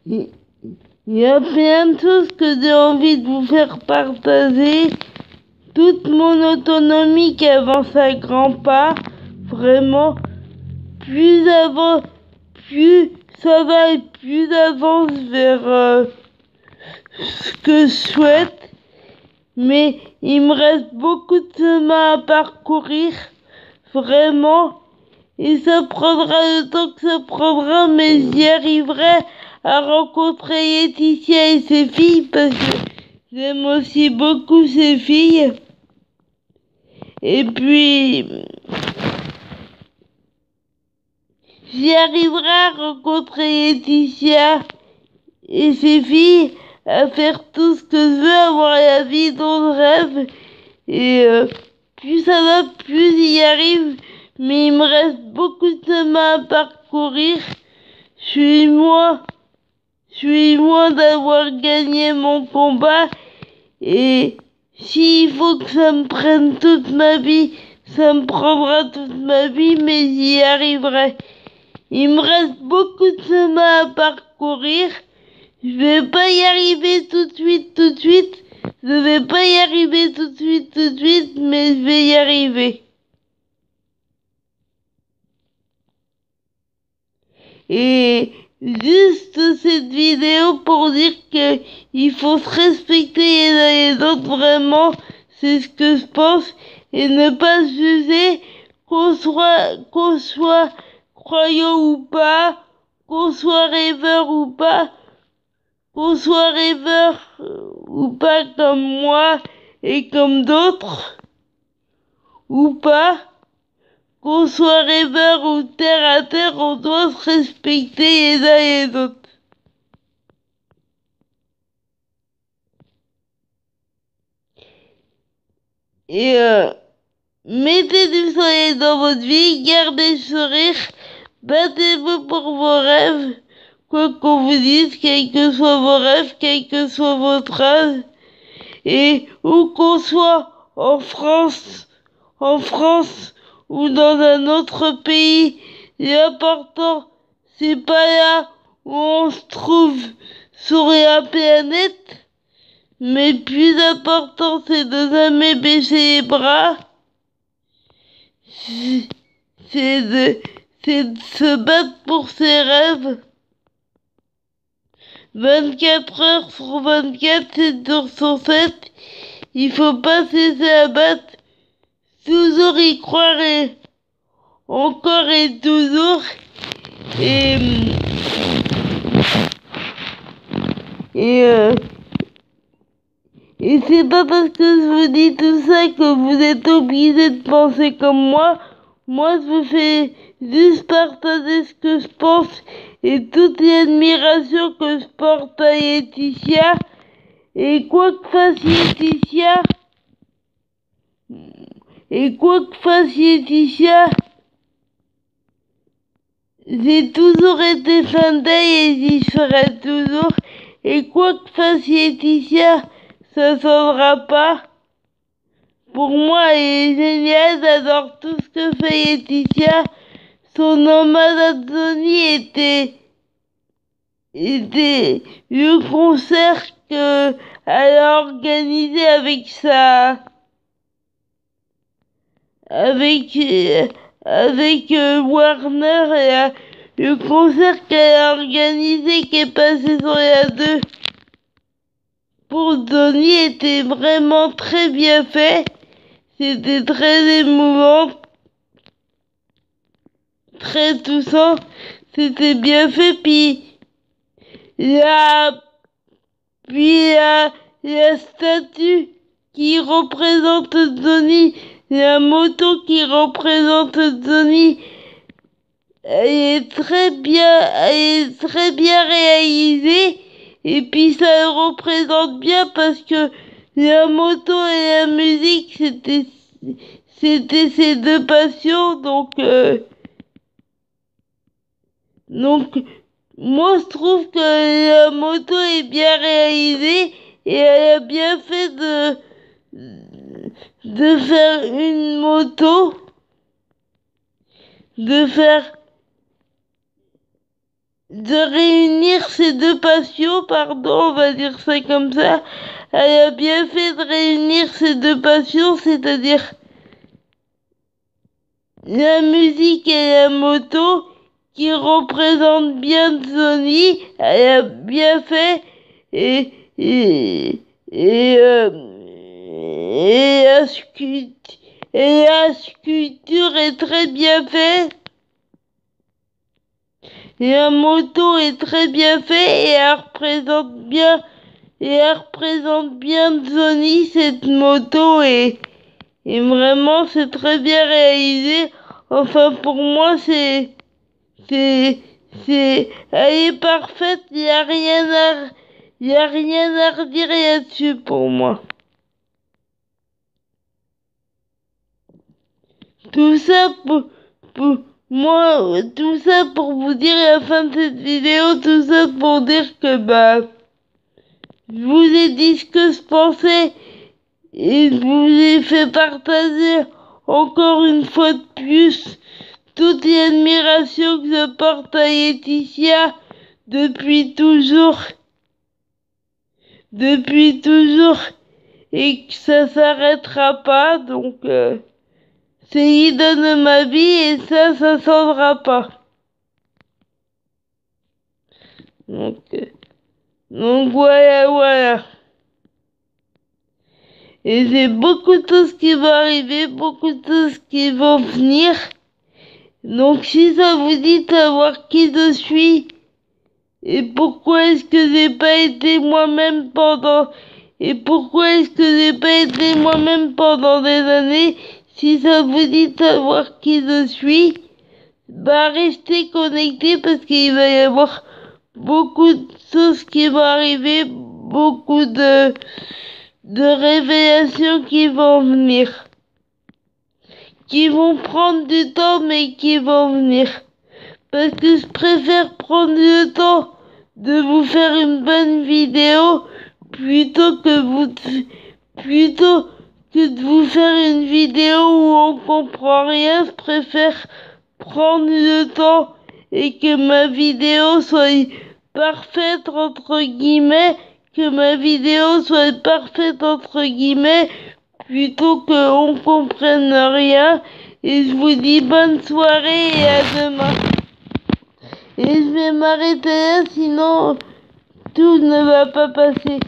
Il y a plein de choses que j'ai envie de vous faire partager. Toute mon autonomie qui avance à grands pas. Vraiment, plus ça va et plus j'avance vers ce que je souhaite. Mais il me reste beaucoup de chemin à parcourir. Vraiment. Et ça prendra le temps que ça prendra, mais j'y arriverai à rencontrer Laetitia et ses filles parce que j'aime aussi beaucoup ses filles. Et puis, j'y arriverai à rencontrer Laetitia et ses filles, à faire tout ce que je veux, avoir la vie dont je rêve. Et plus ça va, plus j'y arrive. Mais il me reste beaucoup de chemin à parcourir. Je suis loin d'avoir gagné mon combat. Et s'il faut que ça me prenne toute ma vie, ça me prendra toute ma vie, mais j'y arriverai. Il me reste beaucoup de chemin à parcourir. Je vais pas y arriver tout de suite. Je vais pas y arriver tout de suite, mais je vais y arriver. Et juste cette vidéo pour dire que il faut se respecter les uns les autres, vraiment, c'est ce que je pense, et ne pas se juger, qu'on soit croyant ou pas, qu'on soit rêveur ou pas, comme moi et comme d'autres, ou pas. Qu'on soit rêveur ou terre à terre, on doit se respecter les uns les autres. Et mettez du soleil dans votre vie, gardez le sourire, battez-vous pour vos rêves, quoi qu'on vous dise, quels que soient vos rêves, quel que soit votre âge. Et où qu'on soit en France ou dans un autre pays, l'important, c'est pas là où on se trouve sur la planète, mais plus important, c'est de jamais baisser les bras, c'est de se battre pour ses rêves. 24 heures sur 24, 7 jours sur 7, il faut pas cesser à battre, toujours y croire et encore et toujours. Et c'est pas parce que je vous dis tout ça que vous êtes obligés de penser comme moi. Moi, je vous fais juste partager ce que je pense et toute l'admiration que je porte à Laetitia. Et quoi que fasse Laetitia, j'ai toujours été fan d'elle et j'y serai toujours. Et quoi que fasse Laetitia, ça changera pas. Pour moi, elle est géniale, j'adore tout ce que fait Laetitia. Son hommage à Johnny était le concert qu'elle a organisé avec Warner, et le concert qu'elle a organisé qui est passé sur la 2 pour Johnny était vraiment très bien fait. C'était très émouvant, très touchant. C'était bien fait. Puis la statue qui représente Johnny, la moto qui représente Johnny, elle est très bien réalisée. Et puis ça le représente bien parce que la moto et la musique, c'était ses deux passions. Donc moi je trouve que la moto est bien réalisée et elle a bien fait de faire une moto, de faire réunir ces deux passions, pardon, on va dire ça comme ça. Elle a bien fait de réunir ces deux passions, c'est-à-dire la musique et la moto, qui représentent bien Sony. Elle a bien fait, et, et, et, euh, et la sculpture est très bien faite. La moto est très bien faite et elle représente bien Sony, cette moto, et vraiment c'est très bien réalisé. Enfin, pour moi elle est parfaite, il y a rien à redire là-dessus pour moi. Tout ça tout ça pour vous dire à la fin de cette vidéo, tout ça pour dire que je vous ai dit ce que je pensais et je vous ai fait partager encore une fois de plus toute l'admiration que je porte à Laetitia depuis toujours, et que ça s'arrêtera pas, donc c'est l'idole de ma vie et ça s'endra pas. Donc voilà. Et j'ai beaucoup de choses qui vont arriver, beaucoup de choses qui vont venir. Donc si ça vous dit de savoir qui je suis et pourquoi est-ce que j'ai pas été moi-même pendant des années, si ça vous dit de savoir qui je suis, restez connectés parce qu'il va y avoir beaucoup de choses qui vont arriver, beaucoup de révélations qui vont venir, qui vont prendre du temps mais qui vont venir. Parce que je préfère prendre le temps de vous faire une bonne vidéo plutôt que de vous faire une vidéo où on comprend rien. Je préfère prendre le temps et que ma vidéo soit parfaite entre guillemets, plutôt qu'on comprenne rien. Et je vous dis bonne soirée et à demain. Et je vais m'arrêter là, sinon tout ne va pas passer.